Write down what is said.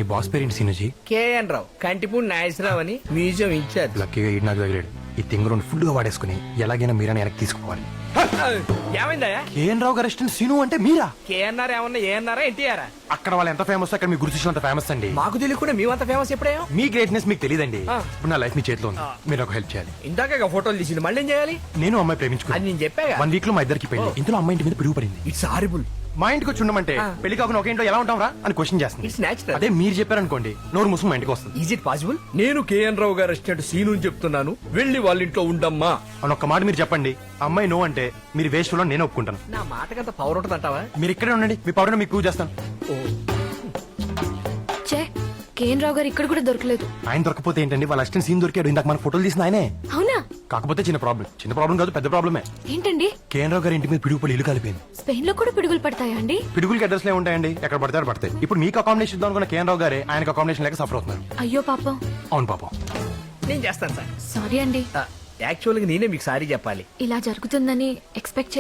మీ boss పేరేంటి సీనుజీ? KN రావు, కంటిపూడి నాగేశ్వరరావు అని museum incharge. లక్కీగా ఈడు నాకు తగిలాడు. ఈ తింగ రెండు ఫుల్ గా వాడేసుకుని ఎలాగైనా మీరని వెనక్కి తీసుకోవాలి. ఏమైందా? కేఎన్ రావు గారు అసిస్టెంట్ సీను అంటే మీరా? కేఎన్ఆర్ ఏమన్నా ఏఎన్ఆర్ ఎన్టీఆర్? అక్కడ వాళ్ళు ఎంత ఫేమస్ అక్కడ మీ గురు అంత ఫేమస్ అండి. మాకు తెలియకుండా మేమంత ఫేమస్ ఎప్పుడేమో. మీ గ్రేట్నెస్ మీకు తెలియదండి. ఆ. ఇప్పుడు నా లైఫ్ మీ చేతిలో ఉంది. మీరు ఒక హెల్ప్ చేయాలి. ఇందాక ఫోటోలు తీసింది, మళ్ళీ ఏం చేయాలి? నేను అమ్మాయి అది ప్రేమించుకున్నాను. నేను చెప్పాగా. 1 వీక్ లో మా ఇద్దరికి పెళ్లి. ఇందులో అమ్మాయి ఇంటి మీద పిడుగు పడింది. It's horrible. మా ఇంటికి వచ్చి ఉండమంటే ఆ. పెళ్లి కాకుండా ఒక ఇంట్లో ఎలా ఉంటాం రా అని క్వశ్చన్ చేస్తుంది. It's natural. అదే మీరు చెప్పారనుకోండి నోరు మూసుకుని మా ఇంటికి వస్తుంది. Is it possible? నేను కేఎన్ రావు గారు అసిస్టెంట్ సీను అని చెప్తున్నాను, వెళ్ళి వాళ్ళ ఇంట్లో ఉండమ్మా అని ఒక్క మాట మీరు చెప్పండి. అమ్మాయి నో అంటే మీరు వేస్ట్ లో నేను ఒప్పుకుంటాను. నా మాటకంత పవర్ ఉంటదంటావా? మీరు ఇక్కడే ఉండండి. మీ పౌడర్ మీకు ప్రూవ్ చేస్తాను. చే కేఎన్ రావు గారు ఇక్కడ కూడా దొరకలేదు. ఆయన దొరకపోతే ఏంటండి, వాళ్ళ అసిస్టెంట్ సీన్ దొరికాడు. ఇందాక మన ఫోటోలు తీసిన ఆయనే. అవునా? కాకపోతే చిన్న ప్రాబ్లం కాదు, పెద్ద ప్రాబ్లమే. ఏంటండి? కేఎన్ రావు గారి ఇంటి మీద పిడుగు పడి ఇల్లు కలిపింది. స్పెయిన్ లో కూడా పిడుగులు పడతాయా అండి? పిడుగులకి అడ్రస్ లే ఉంటాయండి, ఎక్కడ పడతారు పడతాయి. ఇప్పుడు మీకు అకామిడేషన్ ఇద్దాం అనుకున్న కేఎన్ రావు గారే ఆయనకు అకామిడేషన్ లేక సఫర్ అవుతున్నారు. అయ్యో పాపం. అవును పాపం. నేను చేస్తాను సార్. సారీ అండి, యాక్చువల్ గా నేనే మీకు సారీ చెప్పాలి. ఇలా జరుగుతుందని ఎక్స్పెక్ట్